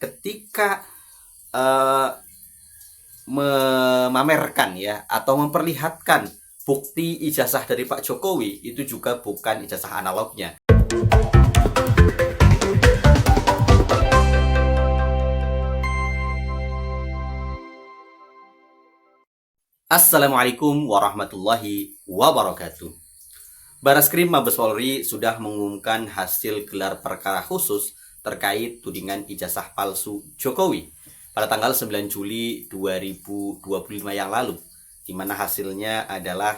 ketika uh, memamerkan ya atau memperlihatkan bukti ijazah dari Pak Jokowi itu juga bukan ijazah analognya. Assalamualaikum warahmatullahi wabarakatuh. Bareskrim Mabes Polri sudah mengumumkan hasil gelar perkara khusus terkait tudingan ijazah palsu Jokowi pada tanggal 9 Juli 2025 yang lalu, di mana hasilnya adalah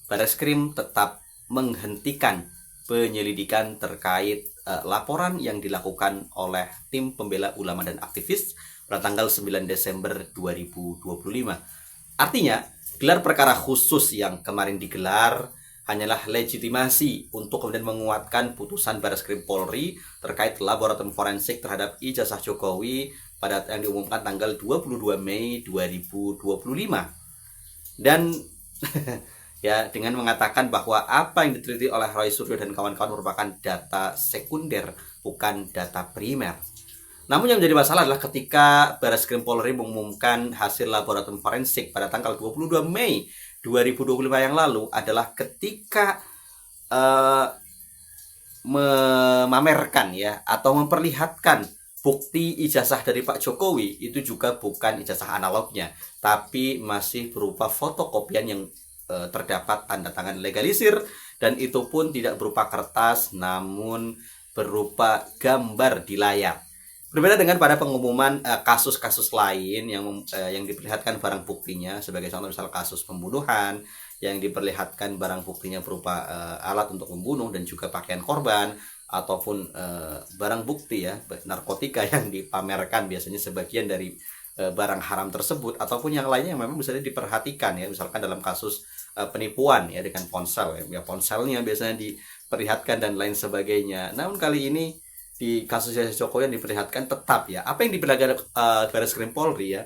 Bareskrim tetap menghentikan penyelidikan terkait laporan yang dilakukan oleh tim pembela ulama dan aktivis pada tanggal 9 Desember 2025. Artinya, gelar perkara khusus yang kemarin digelar hanyalah legitimasi untuk kemudian menguatkan putusan Bareskrim Polri terkait laboratorium forensik terhadap ijazah Jokowi pada yang diumumkan tanggal 22 Mei 2025. Dan ya, dengan mengatakan bahwa apa yang diteliti oleh Roy Suryo dan kawan-kawan merupakan data sekunder, bukan data primer. Namun yang menjadi masalah adalah ketika Bareskrim Polri mengumumkan hasil laboratorium forensik pada tanggal 22 Mei 2025 yang lalu adalah ketika memamerkan ya atau memperlihatkan bukti ijazah dari Pak Jokowi itu juga bukan ijazah analognya, tapi masih berupa fotokopian yang terdapat tanda tangan legalisir, dan itu pun tidak berupa kertas namun berupa gambar di layar. Berbeda dengan pada pengumuman kasus-kasus lain yang diperlihatkan barang buktinya, sebagai contoh misal kasus pembunuhan yang diperlihatkan barang buktinya berupa alat untuk membunuh dan juga pakaian korban, ataupun barang bukti ya narkotika yang dipamerkan biasanya sebagian dari barang haram tersebut, ataupun yang lainnya yang memang bisa diperhatikan ya, misalkan dalam kasus penipuan ya dengan ponsel ya ponselnya biasanya diperlihatkan dan lain sebagainya. Namun kali ini di kasus Jokowi yang diperlihatkan tetap ya apa yang diperlihatkan Bareskrim Polri ya,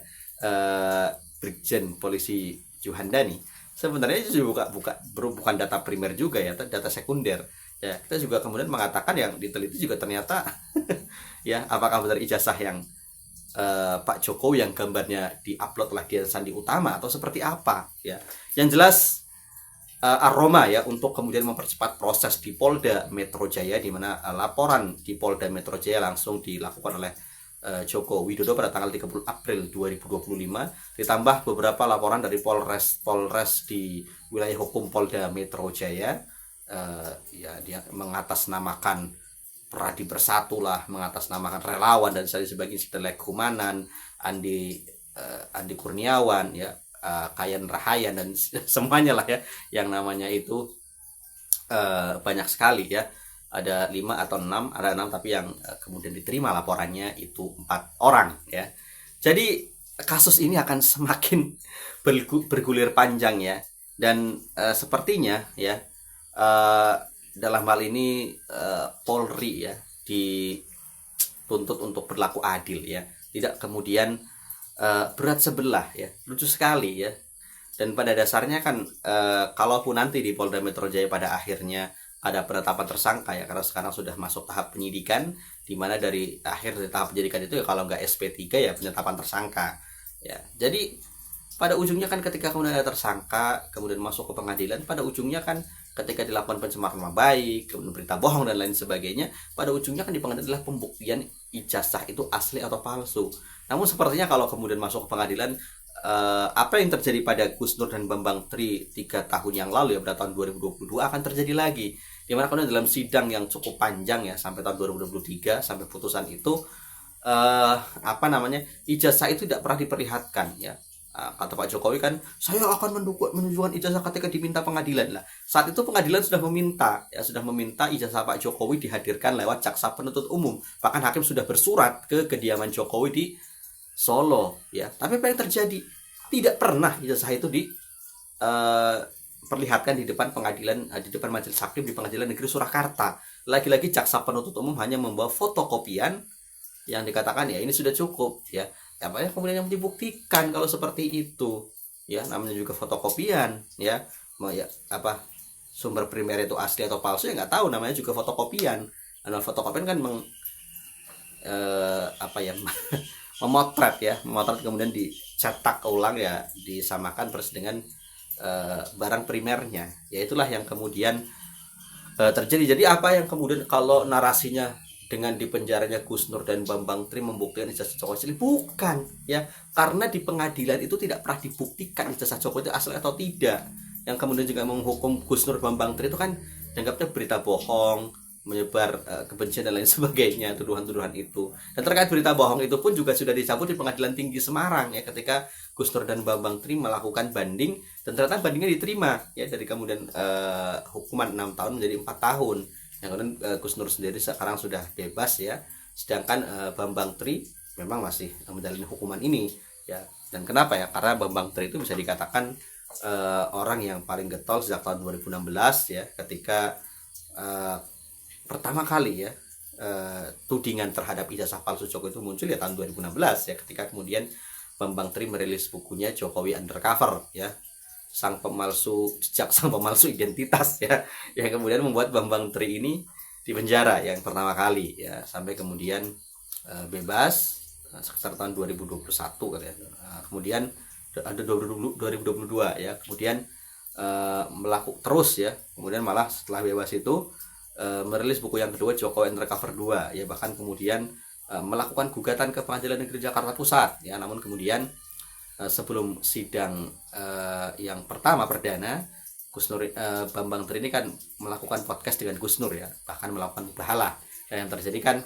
Brigjen Polisi Juhandani, sebenarnya itu juga bukan data primer juga ya, data sekunder ya. Kita juga kemudian mengatakan yang diteliti juga ternyata ya apakah benar ijazah yang Pak Jokowi yang gambarnya diupload oleh Dian Sandi Utama atau seperti apa ya. Yang jelas aroma ya untuk kemudian mempercepat proses di Polda Metro Jaya, di mana laporan di Polda Metro Jaya langsung dilakukan oleh Joko Widodo pada tanggal 30 April 2025, ditambah beberapa laporan dari Polres di wilayah hukum Polda Metro Jaya. Ya dia mengatasnamakan Pradi Bersatu lah, mengatasnamakan relawan dan sebagainya, setelah Kumanan, Andi Kurniawan ya, Kayan Rahayan dan semuanya lah ya, yang namanya itu banyak sekali ya, ada 5 atau 6, ada 6 tapi yang kemudian diterima laporannya itu 4 orang ya. Jadi kasus ini akan semakin bergulir panjang ya, dan sepertinya ya dalam hal ini Polri ya dituntut untuk berlaku adil ya, tidak kemudian berat sebelah ya. Lucu sekali ya. Dan pada dasarnya kan kalaupun nanti di Polda Metro Jaya pada akhirnya ada penetapan tersangka ya, karena sekarang sudah masuk tahap penyidikan, di mana dari tahap penyidikan itu ya kalau nggak SP3 ya penetapan tersangka ya. Jadi pada ujungnya kan ketika kemudian ada tersangka kemudian masuk ke pengadilan, pada ujungnya kan ketika dilakukan pencemaran nama baik, kemudian berita bohong dan lain sebagainya, pada ujungnya kan di pengadilan adalah pembuktian ijazah itu asli atau palsu. Namun sepertinya kalau kemudian masuk ke pengadilan, apa yang terjadi pada Gus Nur dan Bambang Tri 3 tahun yang lalu ya, pada tahun 2022 akan terjadi lagi, dimana kemudian dalam sidang yang cukup panjang ya sampai tahun 2023 sampai putusan itu ijazah itu tidak pernah diperlihatkan ya. Kata Pak Jokowi kan, saya akan menunjukkan ijazah ketika diminta pengadilan lah. Saat itu pengadilan sudah meminta ijazah Pak Jokowi dihadirkan lewat jaksa penuntut umum. Bahkan hakim sudah bersurat ke kediaman Jokowi di Solo ya. Tapi apa yang terjadi? Tidak pernah ijazah itu diperlihatkan di depan pengadilan, di depan majelis hakim di Pengadilan Negeri Surakarta. Lagi-lagi jaksa penuntut umum hanya membawa fotokopian yang dikatakan ya ini sudah cukup ya. Apa ya kemudian yang dibuktikan kalau seperti itu ya, namanya juga fotokopian ya. Apa sumber primer itu asli atau palsu ya nggak tahu, namanya juga fotokopian. Nah, fotokopian kan apa ya memotret kemudian dicetak ulang ya, disamakan persis dengan barang primernya. Ya itulah yang kemudian terjadi. Jadi apa yang kemudian kalau narasinya dengan dipenjaranya Gus Nur dan Bambang Tri membuktikan ijazah Jokowi asli, bukan ya, karena di pengadilan itu tidak pernah dibuktikan ijazah Jokowi itu asli atau tidak. Yang kemudian juga menghukum Gus Nur Bambang Tri itu kan dianggapnya berita bohong, menyebar kebencian dan lain sebagainya, tuduhan-tuduhan itu. Dan terkait berita bohong itu pun juga sudah dicabut di Pengadilan Tinggi Semarang ya, ketika Gus Nur dan Bambang Tri melakukan banding, dan ternyata bandingnya diterima ya, dari kemudian hukuman 6 tahun menjadi 4 tahun. Yang kemudian Gus Nur sendiri sekarang sudah bebas ya, sedangkan Bambang Tri memang masih menjalani hukuman ini ya. Dan kenapa ya? Karena Bambang Tri itu bisa dikatakan orang yang paling getol sejak tahun 2016 ya, ketika pertama kali ya tudingan terhadap ijazah palsu Jokowi itu muncul ya tahun 2016 ya, ketika kemudian Bambang Tri merilis bukunya Jokowi Undercover ya, sang pemalsu jejak, sang pemalsu identitas ya, yang kemudian membuat Bambang Tri ini dipenjara yang pertama kali ya, sampai kemudian bebas sekitar tahun 2021 katanya. Kemudian ada 2022 ya, kemudian melakukan terus ya, kemudian malah setelah bebas itu merilis buku yang kedua Jokowi Undercover 2 ya, bahkan kemudian melakukan gugatan ke Pengadilan Negeri Jakarta Pusat ya. Namun kemudian sebelum sidang yang pertama perdana, Gus Nur Bambang Tri ini kan melakukan podcast dengan Gus Nur ya, bahkan melakukan mubahalah. Dan yang terjadi kan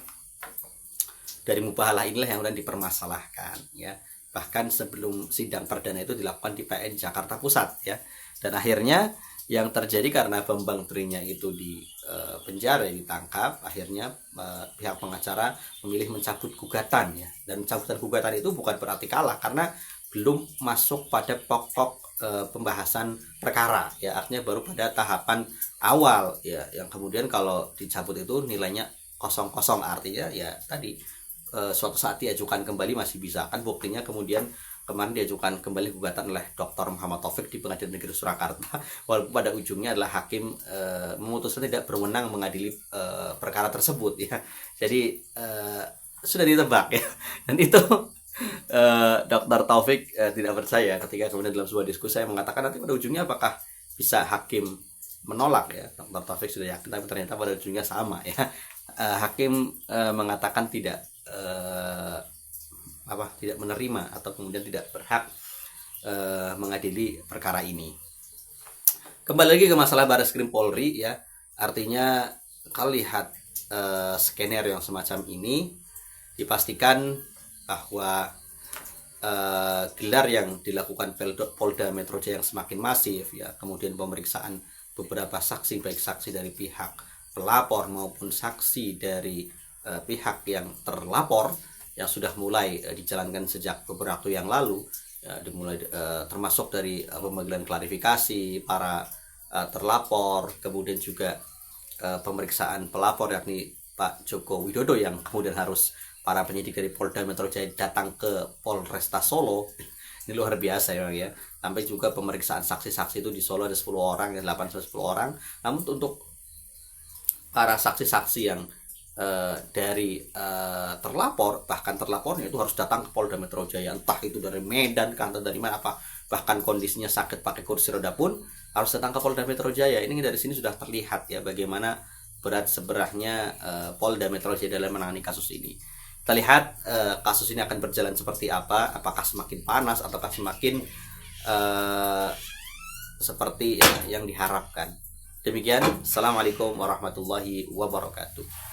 dari mubahalah inilah yang kemudian dipermasalahkan ya. Bahkan sebelum sidang perdana itu dilakukan di PN Jakarta Pusat ya. Dan akhirnya yang terjadi karena Bambang Trinya itu di penjara, ditangkap, akhirnya pihak pengacara memilih mencabut gugatan ya. Dan pencabutan gugatan itu bukan berarti kalah, karena belum masuk pada pokok pembahasan perkara ya, artinya baru pada tahapan awal ya, yang kemudian kalau dicabut itu nilainya kosong-kosong, artinya ya tadi suatu saat diajukan kembali masih bisa kan. Buktinya kemudian kemarin diajukan kembali gugatan oleh Dr. Muhammad Taufik di Pengadilan Negeri Surakarta, walaupun pada ujungnya adalah hakim memutuskan tidak berwenang mengadili perkara tersebut ya. Jadi sudah ditebak ya, dan itu Dr. Taufik tidak percaya ketika kemudian dalam sebuah diskusi saya mengatakan nanti pada ujungnya apakah bisa hakim menolak ya. Dr. Taufik sudah yakin, tapi ternyata pada ujungnya sama ya. Hakim mengatakan tidak tidak menerima atau kemudian tidak berhak mengadili perkara ini. Kembali lagi ke masalah Bareskrim Polri ya, artinya kalau lihat skenario yang semacam ini, dipastikan bahwa gelar yang dilakukan Polda Metro Jaya yang semakin masif ya, kemudian pemeriksaan beberapa saksi, baik saksi dari pihak pelapor maupun saksi dari pihak yang terlapor, yang sudah mulai dijalankan sejak beberapa waktu yang lalu ya, dimulai termasuk dari pemanggilan klarifikasi para terlapor, kemudian juga pemeriksaan pelapor yakni Pak Joko Widodo, yang kemudian harus para penyidik dari Polda Metro Jaya datang ke Polresta Solo. Ini luar biasa ya. Sampai juga pemeriksaan saksi-saksi itu di Solo ada 10 orang, 8-10 orang. Namun untuk para saksi-saksi yang dari terlapor, bahkan terlapornya itu harus datang ke Polda Metro Jaya, entah itu dari Medan, entah dari mana, apa bahkan kondisinya sakit pakai kursi roda pun harus datang ke Polda Metro Jaya. Ini dari sini sudah terlihat ya bagaimana berat sebelahnya Polda Metro Jaya dalam menangani kasus ini. Kita lihat kasus ini akan berjalan seperti apa, apakah semakin panas ataukah semakin seperti yang diharapkan. Demikian, Assalamualaikum warahmatullahi wabarakatuh.